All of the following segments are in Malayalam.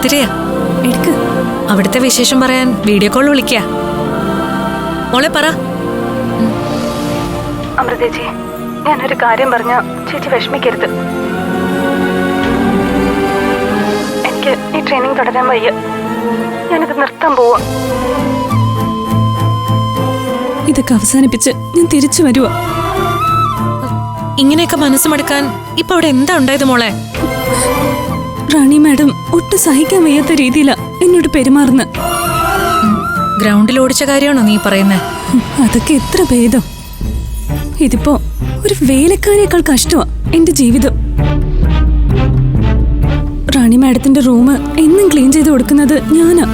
ആതിരയാ. എടുക്ക്. അവിടുത്തെ വിശേഷം പറയാൻ വീഡിയോ കോൾ വിളിക്കുക. മോളെ പറ. അമൃതേച്ചി, ഞാനൊരു കാര്യം പറഞ്ഞ ചേച്ചി വിഷമിക്കരുത്. എനിക്ക് ഈ ട്രെയിനിങ് തുടരാൻ വയ്യ. ഞാനിത് നിർത്താൻ പോവാ. ഇതൊക്കെ അവസാനിപ്പിച്ച് ഞാൻ തിരിച്ചു വരുവാ. ഇങ്ങനെയൊക്കെ മനസ്സുമടുക്കാൻ ഇപ്പൊ അവിടെ എന്താ ഉണ്ടായത് മോളെ? റാണി മാഡം ഒട്ടും സഹിക്കാൻ വയ്യാത്ത രീതിയിലാ എന്നോട് പെരുമാറുന്ന. ഗ്രൗണ്ടിൽ ഓടിച്ച കാര്യമാണോ നീ പറയുന്നേ? അതൊക്കെ എത്ര ഭേദം. ഇതിപ്പോ ഒരു വേലക്കാരേക്കാൾ കഷ്ടമാ എന്റെ ജീവിതം. റാണി മാഡത്തിന്റെ റൂം എന്നും ക്ലീൻ ചെയ്ത് കൊടുക്കുന്നത് ഞാനാ.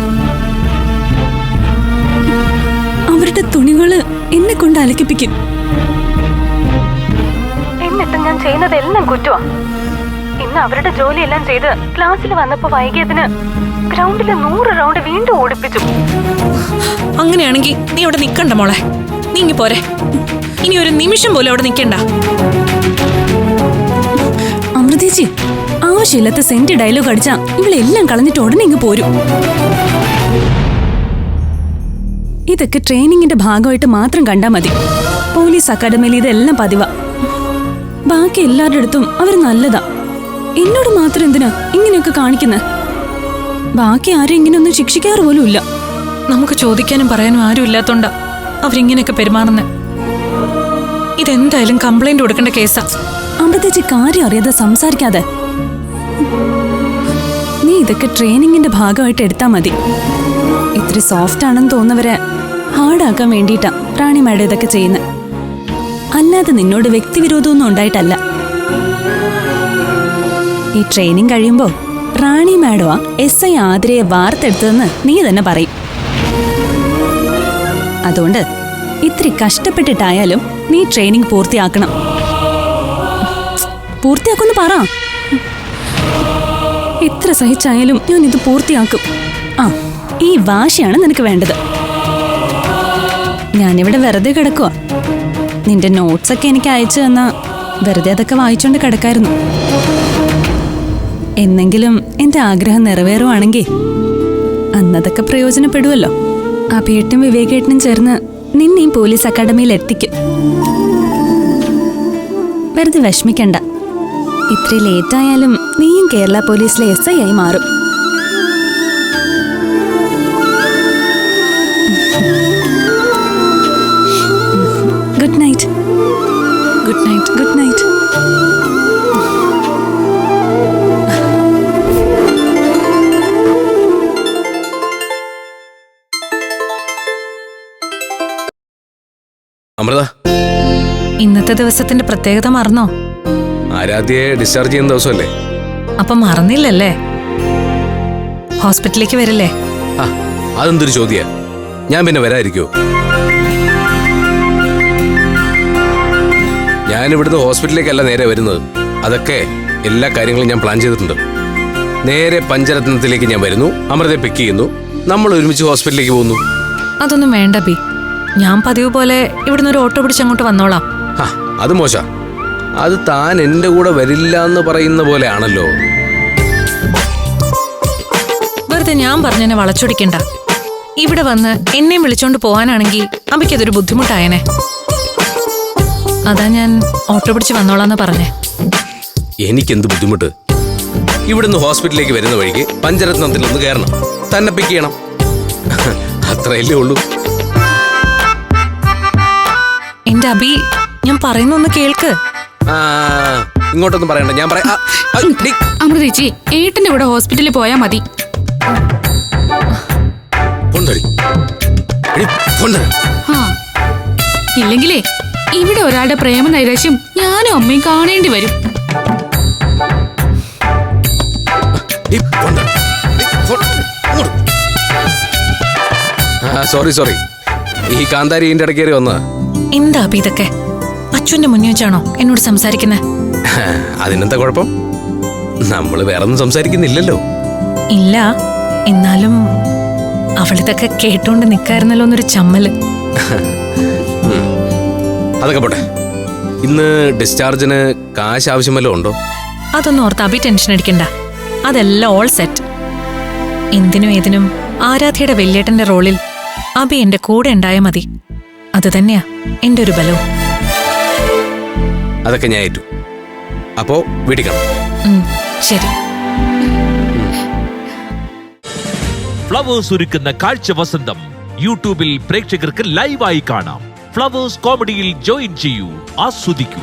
അവരുടെ തുണികള് എന്നെ കൊണ്ട് അലക്കിപ്പിക്കും. എന്നിട്ട് ഞാൻ ചെയ്യുന്നതെല്ലാം കുറ്റമാ. ഇന്ന് അവരുടെ ജോലിയെല്ലാം ചെയ്ത് ക്ലാസ്സിൽ വന്നപ്പോ വൈകിയതിന് ഗ്രൗണ്ടില് 100 റൗണ്ട് വീണ്ടും ഓടിപ്പിച്ചു. അങ്ങനെയാണെങ്കിൽ നീ അവിടെ നിക്കണ്ട മോളെ, നീ ഇങ്ങി പോരെ. ഇനി ഒരു നിമിഷം പോലും അവിടെ നിക്കണ്ട. അമൃതേച്ചി, ആവശ്യമില്ലാത്ത സെന്റ് ഡയലോഗ് അടിച്ചാ ഇവളെല്ലാം കളഞ്ഞിട്ട് ഉടനെ ഇങ്ങ് പോരും. ഇതൊക്കെ ട്രെയിനിങ്ങിന്റെ ഭാഗമായിട്ട് മാത്രം കണ്ടാ മതി. പോലീസ് അക്കാഡമിയിൽ ഇതെല്ലാം പതിവാ. ബാക്കി എല്ലാവരുടെ അടുത്തും അവർ നല്ലതാ. എന്നോട് മാത്രം എന്തിനാ ഇങ്ങനെയൊക്കെ കാണിക്കുന്നത്? ബാക്കി ആരും ഇങ്ങനെയൊന്നും ശിക്ഷിക്കാറ് പോലും ഇല്ല. നമുക്ക് ചോദിക്കാനും പറയാനും ആരും ഇല്ലാത്തോണ്ടാ അവരിങ്ങനെയൊക്കെ പെരുമാറുന്നത്. ഇതെന്തായാലും കംപ്ലൈന്റ് കൊടുക്കേണ്ട കേസാ. അമൃതേച്ചി കാര്യം അറിയാതെ സംസാരിക്കാതെ. നീ ഇതൊക്കെ ട്രെയിനിങ്ങിന്റെ ഭാഗമായിട്ട് എടുത്താ മതി. ഇത്ര സോഫ്റ്റ് ആണെന്ന് തോന്നുന്നവരെ ഹാർഡാക്കാൻ വേണ്ടിയിട്ടാ റാണി മാഡം ഇതൊക്കെ ചെയ്യുന്നത്. അല്ലാതെ നിന്നോട് വ്യക്തിവിരോധമൊന്നും ഉണ്ടായിട്ടല്ല. ഈ ട്രെയിനിങ് കഴിയുമ്പോ റാണി മാഡമാ SI ആതിരയെ വാർത്തെടുത്തതെന്ന് നീ തന്നെ പറയും. അതുകൊണ്ട് ഇത്തിരി കഷ്ടപ്പെട്ടിട്ടായാലും നീ ട്രെയിനിങ് പൂർത്തിയാക്കണം. പൂർത്തിയാക്കുമെന്ന് പറ. എത്ര സഹിച്ചായാലും ഞാൻ ഇത് പൂർത്തിയാക്കും. ഈ വാശിയാണ് നിനക്ക് വേണ്ടത്. ഞാനിവിടെ വെറുതെ കിടക്കുക. നിന്റെ നോട്ട്സൊക്കെ എനിക്ക് അയച്ചു തന്നാ വെറുതെ അതൊക്കെ വായിച്ചോണ്ട് കിടക്കായിരുന്നു. എന്നെങ്കിലും എന്റെ ആഗ്രഹം നിറവേറുവാണെങ്കിൽ അന്നതൊക്കെ പ്രയോജനപ്പെടുമല്ലോ. അഭിയേട്ടനും വിവേകേട്ടനും ചേർന്ന് നിന്നെയും പോലീസ് അക്കാഡമിയിൽ എത്തിക്കും. വെറുതെ വിഷമിക്കണ്ട. ഇത്ര ലേറ്റായാലും നീയും കേരള പോലീസിലെ SI ആയി മാറും. Good night. Good night. Good night. Amrita, ഇന്നത്തെ ദിവസത്തിന്റെ പ്രത്യേകത മറന്നോ? ആരാധ്യയെ ഡിസ്ചാർജ് ചെയ്യുന്ന ദിവസമല്ലേ? അപ്പൊ മറന്നില്ലല്ലേ? ഹോസ്പിറ്റലിലേക്ക് വരില്ലേ? അതെന്തൊരു ചോദ്യാ. ഞാൻ പിന്നെ വരാതിരിക്കോ? ഞാൻ ഇവിടുന്ന് ഹോസ്പിറ്റലിലേക്കല്ല നേരെ വരുന്നത്. അതൊക്കെ എല്ലാ കാര്യങ്ങളും ഞാൻ പ്ലാൻ ചെയ്തിട്ടുണ്ട്. നേരെ പഞ്ചരത്നത്തിലേക്ക് ഞാൻ വരുന്നു, അമൃതയെ പിക്ക് ചെയ്യുന്നു, നമ്മൾ ഒരുമിച്ച് ഹോസ്പിറ്റലിലേക്ക് പോകുന്നു. അതൊന്നും വേണ്ട ബി. ഞാൻ പതിവ് പോലെ ഇവിടുന്ന് ഒരു ഓട്ടോ പിടിച്ച് അങ്ങോട്ട് വന്നോളാം. അത് മോശ. അത് താൻ എന്റെ കൂടെ വരില്ല എന്ന് പറയുന്ന പോലെ ആണല്ലോ. വെറുതെ ഞാൻ പറഞ്ഞെന്നെ വളച്ചൊടിക്കണ്ട. ഇവിടെ വന്ന് എന്നെയും വിളിച്ചോണ്ട് പോവാനാണെങ്കിൽ അമ്മയ്ക്കതൊരു ബുദ്ധിമുട്ടായനെ. അതാ ഞാൻ ഓട്ടോ പിടിച്ച് വന്നോളാന്ന് പറഞ്ഞേ. എനിക്കെന്ത് ബുദ്ധിമുട്ട്? ഇവിടുന്ന് ഹോസ്പിറ്റലിലേക്ക് വരുന്ന വഴിക്ക് പഞ്ചരത്നത്തിൽ ഒന്ന് കയറണം, തന്നെ പിക്ക് ചെയ്യണം. അത്രയല്ലേ ഉള്ളൂ. എന്റെ അബി, ഞാൻ പറയുന്നൊന്ന് കേൾക്ക്. ഇങ്ങോട്ടൊന്നും പറയണ്ട, ഞാൻ പറയാം. അമൃതേച്ചി, ഏട്ടന്റെ കൂടെ ഹോസ്പിറ്റലിൽ പോയാ മതി. ഇല്ലെങ്കിലേ ഇവിടെ ഒരാളുടെ പ്രേമ നൈരാശ്യം ഞാനും അമ്മയും കാണേണ്ടി വരും. സോറി, ഈ കാന്താരി ഇതിന്റെ ഇടയ്ക്ക് കയറി വന്നതാ. എന്താ അബി ഇതൊക്കെ? അച്ഛന്റെ മുന്നിൽ വെച്ചാണോ എന്നോട് സംസാരിക്കുന്നത്? അതിനെന്താ കുഴപ്പം? നമ്മള് വേറൊന്നും സംസാരിക്കുന്നില്ലല്ലോ. ഇല്ല, എന്നാലും അവളിതൊക്കെ കേട്ടോണ്ട് നിക്കായിരുന്നല്ലോ എന്നൊരു ചമ്മല്. അതൊക്കെ പോട്ടെ. ഇന്ന് ഡിസ്ചാർജിന് കാശ് ആവശ്യമല്ലോ ഉണ്ടോ? അതൊന്നും ഓർത്ത് അബി ടെൻഷൻ അടിക്കണ്ട. അതെല്ലാം ഓൾ സെറ്റ്. എന്തിനും ഏതിനും ആരാധ്യയുടെ വല്യേട്ടന്റെ റോളിൽ അബി എന്റെ കൂടെ ഉണ്ടായ മതി. അത് തന്നെയാ എന്റെ ഒരു ബലവും. അതൊക്കെ ഞാൻ ഏറ്റു. അപ്പോ വീട്ടിൽ കാണാം. ശരി. ഫ്ലവേഴ്സ് ഒരുക്കുന്ന കാഴ്ച വസന്തം യൂട്യൂബിൽ പ്രേക്ഷകർക്ക് ലൈവായി കാണാം. ഫ്ലവേഴ്സ് കോമഡിയിൽ ജോയിൻ ചെയ്യൂ, ആസ്വദിക്കൂ.